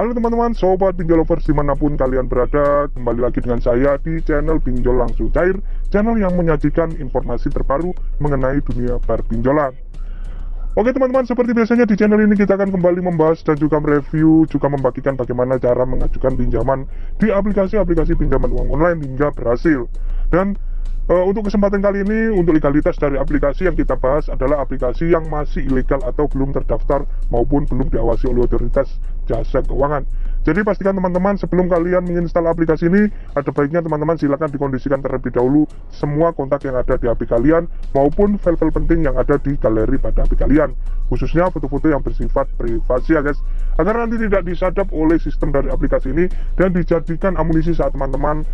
Halo teman-teman, sobat pinjol lovers dimanapun kalian berada, kembali lagi dengan saya di channel Pinjol Langsung Cair, channel yang menyajikan informasi terbaru mengenai dunia perpinjolan. Oke teman-teman, seperti biasanya di channel ini kita akan kembali membahas dan juga mereview, juga membagikan bagaimana cara mengajukan pinjaman di aplikasi-aplikasi pinjaman uang online hingga berhasil. Dan untuk kesempatan kali ini, untuk legalitas dari aplikasi yang kita bahas adalah aplikasi yang masih ilegal atau belum terdaftar maupun belum diawasi oleh otoritas jasa keuangan. Jadi pastikan teman-teman sebelum kalian menginstal aplikasi ini, ada baiknya teman-teman silakan dikondisikan terlebih dahulu semua kontak yang ada di HP kalian maupun file-file penting yang ada di galeri pada HP kalian, khususnya foto-foto yang bersifat privasi ya guys, agar nanti tidak disadap oleh sistem dari aplikasi ini dan dijadikan amunisi saat teman-teman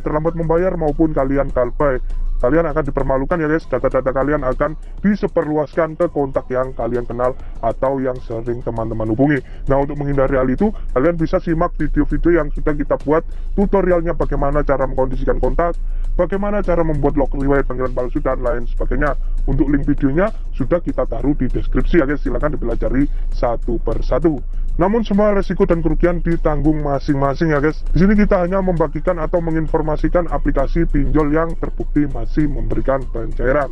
terlambat membayar maupun kalian kalbai. Kalian akan dipermalukan ya guys, data-data kalian akan diseperluaskan ke kontak yang kalian kenal atau yang sering teman-teman hubungi. Nah, untuk menghindari hal itu, kalian bisa simak video-video yang sudah kita buat tutorialnya bagaimana cara mengkondisikan kontak, bagaimana cara membuat log riwayat panggilan palsu dan lain sebagainya. Untuk link videonya sudah kita taruh di deskripsi ya guys, silahkan dipelajari satu persatu. Namun semua resiko dan kerugian ditanggung masing-masing ya guys. Di sini kita hanya membagikan atau menginformasikan aplikasi pinjol yang terbukti masih memberikan pencairan.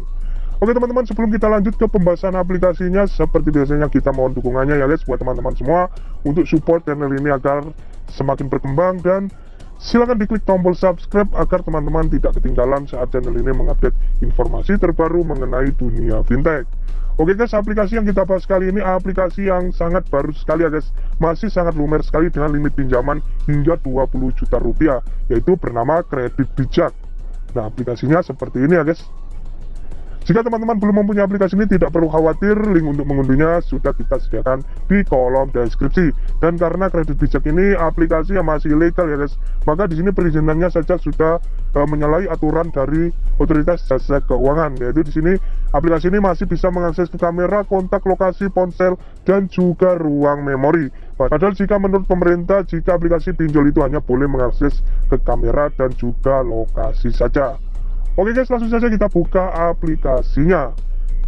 Oke teman-teman, sebelum kita lanjut ke pembahasan aplikasinya, seperti biasanya kita mohon dukungannya ya guys buat teman-teman semua untuk support channel ini agar semakin berkembang, dan silahkan diklik tombol subscribe agar teman-teman tidak ketinggalan saat channel ini mengupdate informasi terbaru mengenai dunia fintech. Oke guys, aplikasi yang kita bahas kali ini aplikasi yang sangat baru sekali ya guys, masih sangat lumer sekali dengan limit pinjaman hingga 20 juta rupiah, yaitu bernama Kredit Bijak. Nah, aplikasinya seperti ini ya guys. Jika teman-teman belum mempunyai aplikasi ini, tidak perlu khawatir, link untuk mengunduhnya sudah kita sediakan di kolom deskripsi. Dan karena Kredit Bijak ini aplikasi yang masih ilegal ya guys, maka di sini perizinannya saja sudah menyalahi aturan dari otoritas jasa keuangan, yaitu di sini aplikasi ini masih bisa mengakses ke kamera, kontak, lokasi ponsel, dan juga ruang memori. Padahal jika menurut pemerintah, jika aplikasi pinjol itu hanya boleh mengakses ke kamera dan juga lokasi saja. Oke guys, langsung saja kita buka aplikasinya.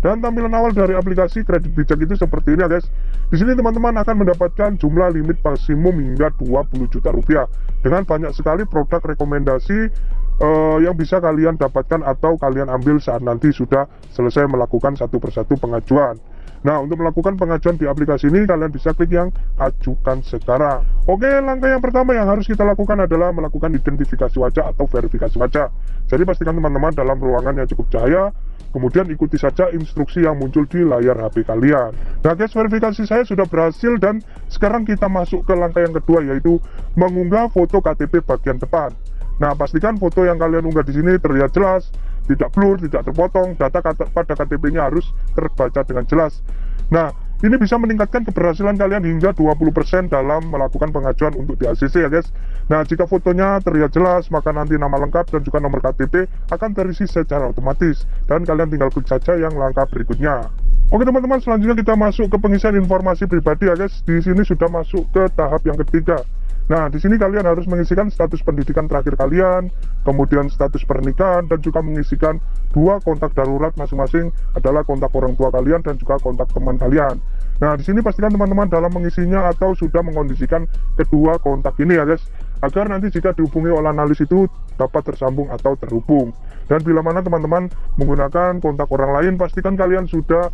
Dan tampilan awal dari aplikasi Kredit Bijak itu seperti ini ya guys. Di sini teman-teman akan mendapatkan jumlah limit maksimum hingga 20 juta rupiah dengan banyak sekali produk rekomendasi yang bisa kalian dapatkan atau kalian ambil saat nanti sudah selesai melakukan satu persatu pengajuan. Nah, untuk melakukan pengajuan di aplikasi ini, kalian bisa klik yang ajukan sekarang. Oke, langkah yang pertama yang harus kita lakukan adalah melakukan identifikasi wajah atau verifikasi wajah. Jadi pastikan teman-teman dalam ruangan yang cukup cahaya, kemudian ikuti saja instruksi yang muncul di layar HP kalian. Nah guys, verifikasi saya sudah berhasil dan sekarang kita masuk ke langkah yang kedua, yaitu mengunggah foto KTP bagian depan. Nah, pastikan foto yang kalian unggah di sini terlihat jelas, tidak blur, tidak terpotong, data pada KTP-nya harus terbaca dengan jelas. Nah, ini bisa meningkatkan keberhasilan kalian hingga 20% dalam melakukan pengajuan untuk di ACC ya guys. Nah, jika fotonya terlihat jelas, maka nanti nama lengkap dan juga nomor KTP akan terisi secara otomatis, dan kalian tinggal klik saja yang langkah berikutnya. Oke teman-teman, selanjutnya kita masuk ke pengisian informasi pribadi ya guys. Di sini sudah masuk ke tahap yang ketiga. Nah, di sini kalian harus mengisikan status pendidikan terakhir kalian, kemudian status pernikahan, dan juga mengisikan dua kontak darurat masing-masing adalah kontak orang tua kalian dan juga kontak teman kalian. Nah, di sini pastikan teman-teman dalam mengisinya atau sudah mengkondisikan kedua kontak ini ya guys, agar nanti jika dihubungi oleh analis itu dapat tersambung atau terhubung. Dan bila mana teman-teman menggunakan kontak orang lain, pastikan kalian sudah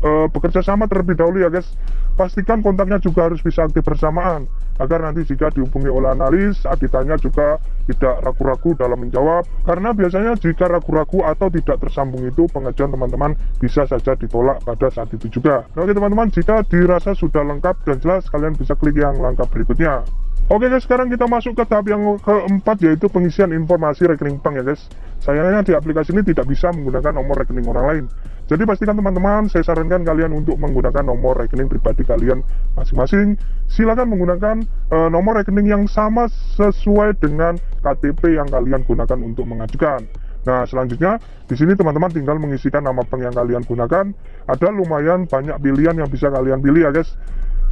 bekerja sama terlebih dahulu ya guys. Pastikan kontaknya juga harus bisa aktif bersamaan, agar nanti jika dihubungi oleh analis, saat ditanya juga tidak ragu-ragu dalam menjawab. Karena biasanya jika ragu-ragu atau tidak tersambung itu, pengajuan teman-teman bisa saja ditolak pada saat itu juga. Nah, oke teman-teman, jika dirasa sudah lengkap dan jelas, kalian bisa klik yang langkah berikutnya. Oke guys, sekarang kita masuk ke tahap yang keempat, yaitu pengisian informasi rekening bank ya guys. Sayangnya di aplikasi ini tidak bisa menggunakan nomor rekening orang lain. Jadi pastikan teman-teman, saya sarankan kalian untuk menggunakan nomor rekening pribadi kalian masing-masing. Silakan menggunakan nomor rekening yang sama sesuai dengan KTP yang kalian gunakan untuk mengajukan. Nah, selanjutnya di sini teman-teman tinggal mengisikan nama bank yang kalian gunakan. Ada lumayan banyak pilihan yang bisa kalian pilih ya guys.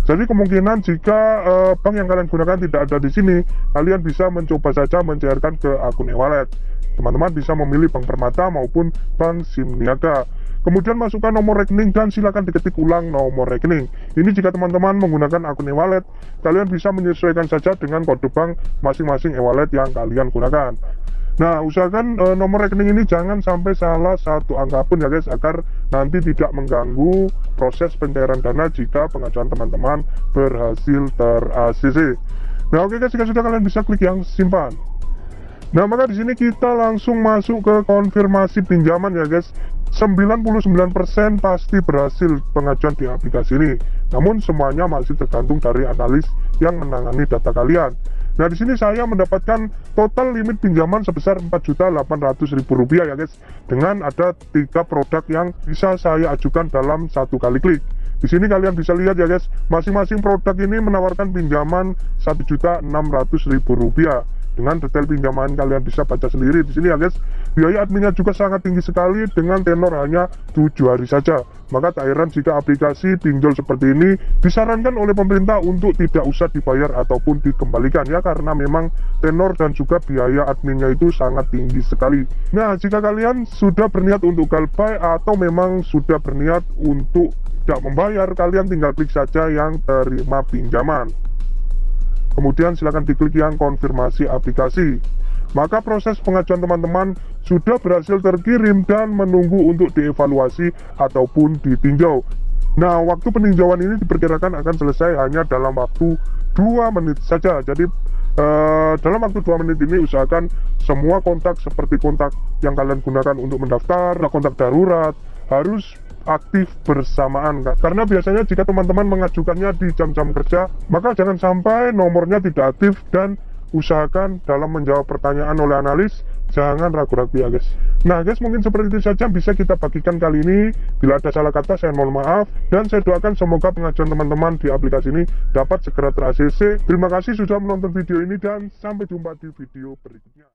Jadi kemungkinan jika bank yang kalian gunakan tidak ada di sini, kalian bisa mencoba saja mencairkan ke akun e-wallet. Teman-teman bisa memilih Bank Permata maupun Bank SIM Niaga. Kemudian masukkan nomor rekening dan silakan diketik ulang nomor rekening. Ini jika teman-teman menggunakan akun e-wallet, kalian bisa menyesuaikan saja dengan kode bank masing-masing e-wallet yang kalian gunakan. Nah, usahakan nomor rekening ini jangan sampai salah satu angka pun ya guys, agar nanti tidak mengganggu proses pencairan dana jika pengajuan teman-teman berhasil ter-ACC. Nah, oke guys, jika sudah, kalian bisa klik yang simpan. Nah, maka di sini kita langsung masuk ke konfirmasi pinjaman ya guys. 99% pasti berhasil pengajuan di aplikasi ini. Namun semuanya masih tergantung dari analis yang menangani data kalian. Nah, di sini saya mendapatkan total limit pinjaman sebesar Rp400.000 ya guys. Dengan ada 3 produk yang bisa saya ajukan dalam satu kali klik. Di sini kalian bisa lihat ya guys, masing-masing produk ini menawarkan pinjaman Rp1.600.000. Dengan detail pinjaman kalian bisa baca sendiri di sini ya guys. Biaya adminnya juga sangat tinggi sekali dengan tenor hanya 7 hari saja. Maka tak heran jika aplikasi pinjol seperti ini disarankan oleh pemerintah untuk tidak usah dibayar ataupun dikembalikan ya, karena memang tenor dan juga biaya adminnya itu sangat tinggi sekali. Nah, jika kalian sudah berniat untuk galbay atau memang sudah berniat untuk tidak membayar, kalian tinggal klik saja yang terima pinjaman. Kemudian silakan diklik yang konfirmasi aplikasi. Maka proses pengajuan teman-teman sudah berhasil terkirim dan menunggu untuk dievaluasi ataupun ditinjau. Nah, waktu peninjauan ini diperkirakan akan selesai hanya dalam waktu 2 menit saja. Jadi dalam waktu 2 menit ini usahakan semua kontak seperti kontak yang kalian gunakan untuk mendaftar, kontak darurat, harus aktif bersamaan, karena biasanya jika teman-teman mengajukannya di jam-jam kerja, maka jangan sampai nomornya tidak aktif. Dan usahakan dalam menjawab pertanyaan oleh analis jangan ragu-ragu ya guys. Nah guys, mungkin seperti itu saja bisa kita bagikan kali ini. Bila ada salah kata saya mohon maaf, dan saya doakan semoga pengajuan teman-teman di aplikasi ini dapat segera ter-ACC. Terima kasih sudah menonton video ini dan sampai jumpa di video berikutnya.